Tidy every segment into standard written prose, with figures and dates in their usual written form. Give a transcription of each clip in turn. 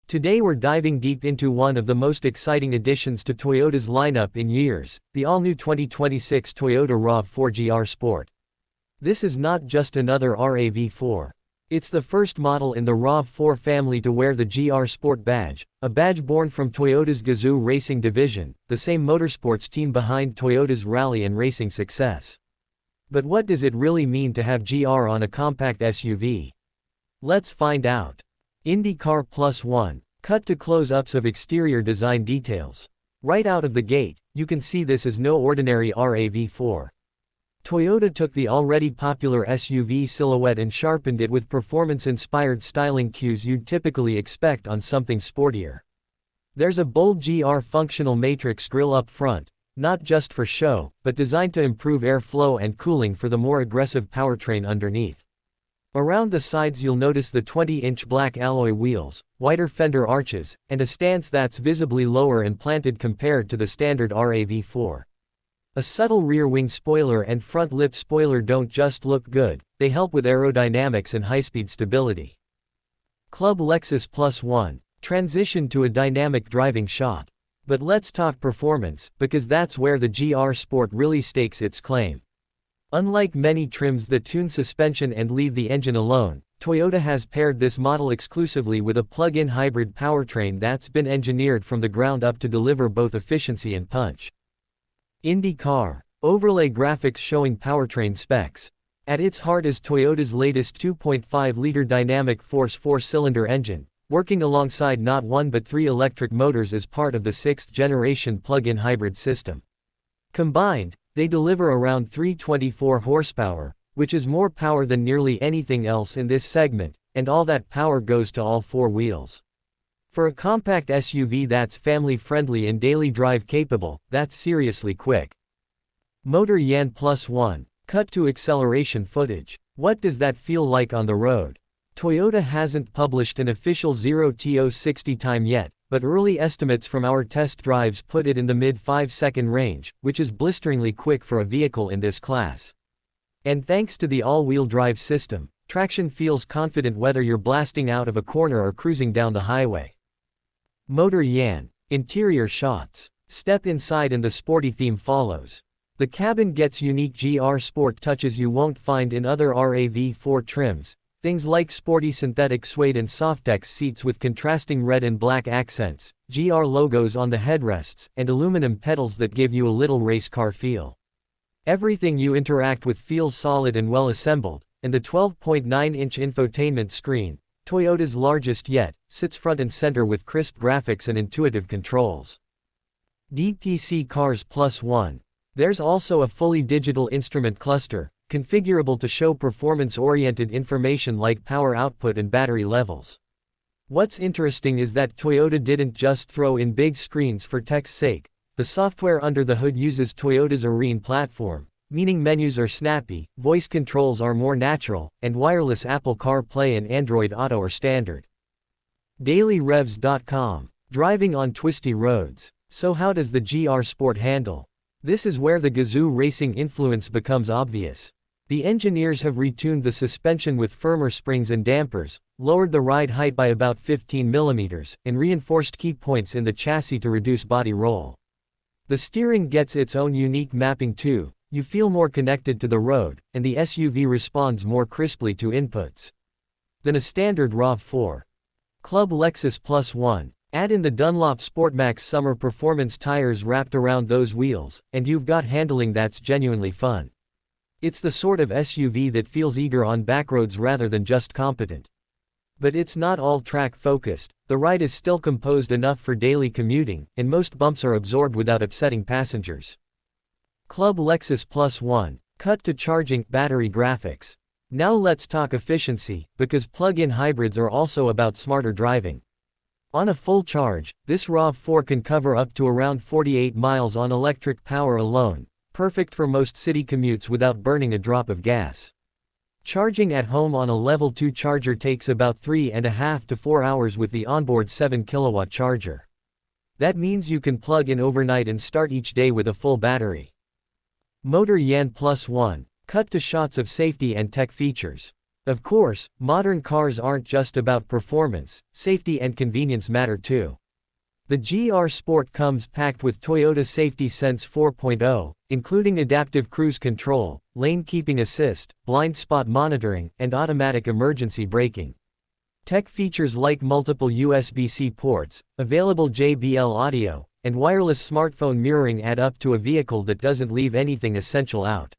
Today we're diving deep into one of the most exciting additions to Toyota's lineup in years, the all-new 2026 Toyota RAV4 GR Sport. This is not just another RAV4. It's the first model in the RAV4 family to wear the GR Sport badge, a badge born from Toyota's Gazoo Racing division, the same motorsports team behind Toyota's rally and racing success. But what does it really mean to have GR on a compact SUV? Let's find out. IndyCar +1. Cut to close-ups of exterior design details. Right out of the gate, you can see this is no ordinary RAV4. Toyota took the already popular SUV silhouette and sharpened it with performance-inspired styling cues you'd typically expect on something sportier. There's a bold GR functional matrix grille up front, not just for show, but designed to improve airflow and cooling for the more aggressive powertrain underneath. Around the sides you'll notice the 20-inch black alloy wheels, wider fender arches, and a stance that's visibly lower and planted compared to the standard RAV4. A subtle rear wing spoiler and front lip spoiler don't just look good, they help with aerodynamics and high-speed stability. Club Lexus +1. Transition to a dynamic driving shot. But let's talk performance, because that's where the GR Sport really stakes its claim. Unlike many trims that tune suspension and leave the engine alone, Toyota has paired this model exclusively with a plug-in hybrid powertrain that's been engineered from the ground up to deliver both efficiency and punch. IndyCar. Overlay graphics showing powertrain specs. At its heart is Toyota's latest 2.5-liter dynamic force 4-cylinder engine, working alongside not one but 3 electric motors as part of the 6th-generation plug-in hybrid system. Combined, they deliver around 324 horsepower, which is more power than nearly anything else in this segment, and all that power goes to all 4 wheels. For a compact SUV that's family-friendly and daily drive capable, that's seriously quick. Motor Yan +1. Cut to acceleration footage. What does that feel like on the road? Toyota hasn't published an official 0-to-60 time yet, but early estimates from our test drives put it in the mid-5-second range, which is blisteringly quick for a vehicle in this class. And thanks to the all-wheel drive system, traction feels confident whether you're blasting out of a corner or cruising down the highway. Motor Yan. Interior shots. Step inside and the sporty theme follows. The cabin gets unique GR Sport touches you won't find in other RAV4 trims. Things like sporty synthetic suede and Softex seats with contrasting red and black accents, GR logos on the headrests, and aluminum pedals that give you a little race car feel. Everything you interact with feels solid and well assembled, and the 12.9-inch infotainment screen, Toyota's largest yet, sits front and center with crisp graphics and intuitive controls. DPC Cars +1. There's also a fully digital instrument cluster, configurable to show performance-oriented information like power output and battery levels. What's interesting is that Toyota didn't just throw in big screens for tech's sake. The software under the hood uses Toyota's Arene platform, meaning menus are snappy, voice controls are more natural, and wireless Apple CarPlay and Android Auto are standard. DailyRevs.com. Driving on twisty roads. So how does the GR Sport handle? This is where the Gazoo Racing influence becomes obvious. The engineers have retuned the suspension with firmer springs and dampers, lowered the ride height by about 15 mm, and reinforced key points in the chassis to reduce body roll. The steering gets its own unique mapping too. You feel more connected to the road, and the SUV responds more crisply to inputs than a standard RAV4. Club Lexus +1. Add in the Dunlop SportMax summer performance tires wrapped around those wheels, and you've got handling that's genuinely fun. It's the sort of SUV that feels eager on backroads rather than just competent. But it's not all track-focused. The ride is still composed enough for daily commuting, and most bumps are absorbed without upsetting passengers. Club Lexus +1. Cut to charging, battery graphics. Now let's talk efficiency, because plug-in hybrids are also about smarter driving. On a full charge, this RAV4 can cover up to around 48 miles on electric power alone, perfect for most city commutes without burning a drop of gas. Charging at home on a level 2 charger takes about 3.5 to 4 hours with the onboard 7-kilowatt charger. That means you can plug in overnight and start each day with a full battery. Motor Yan +1. Cut to shots of safety and tech features. Of course, modern cars aren't just about performance, safety and convenience matter too. The GR Sport comes packed with Toyota Safety Sense 4.0, including adaptive cruise control, lane keeping assist, blind spot monitoring, and automatic emergency braking. Tech features like multiple USB-C ports, available JBL audio, and wireless smartphone mirroring add up to a vehicle that doesn't leave anything essential out.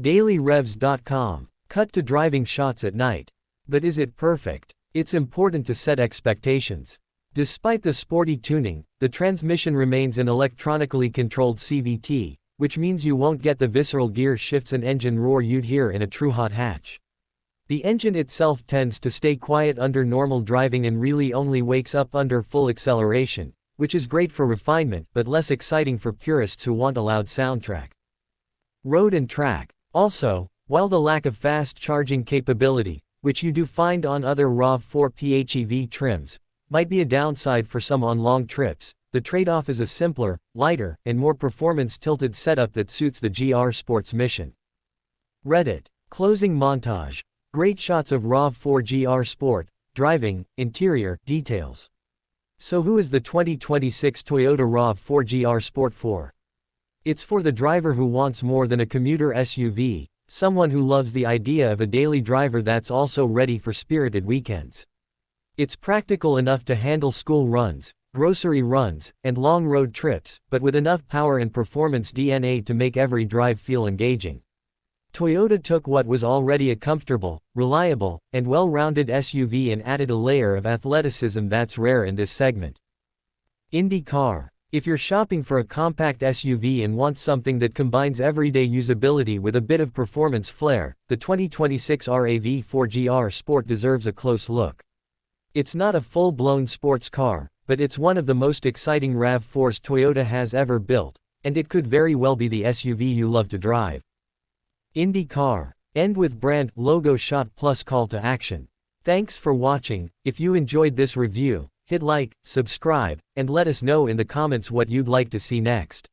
DailyRevs.com. Cut to driving shots at night. But is it perfect? It's important to set expectations. Despite the sporty tuning, the transmission remains an electronically controlled CVT, which means you won't get the visceral gear shifts and engine roar you'd hear in a true hot hatch. The engine itself tends to stay quiet under normal driving and really only wakes up under full acceleration, which is great for refinement but less exciting for purists who want a loud soundtrack. Road and track. Also, while the lack of fast charging capability, which you do find on other RAV4 PHEV trims, might be a downside for some on long trips, the trade-off is a simpler, lighter, and more performance-tilted setup that suits the GR Sport's mission. Reddit. Closing montage. Great shots of RAV4 GR Sport, driving, interior, details. So who is the 2026 Toyota RAV4 GR Sport for? It's for the driver who wants more than a commuter SUV, someone who loves the idea of a daily driver that's also ready for spirited weekends. It's practical enough to handle school runs, grocery runs, and long road trips, but with enough power and performance DNA to make every drive feel engaging. Toyota took what was already a comfortable, reliable, and well-rounded SUV and added a layer of athleticism that's rare in this segment. IndyCar. If you're shopping for a compact SUV and want something that combines everyday usability with a bit of performance flair, the 2026 RAV4 GR Sport deserves a close look. It's not a full-blown sports car, but it's one of the most exciting RAV4s Toyota has ever built, and it could very well be the SUV you love to drive. IndyCar. End with brand logo shot plus call to action. Thanks for watching. If you enjoyed this review, hit like, subscribe, and let us know in the comments what you'd like to see next.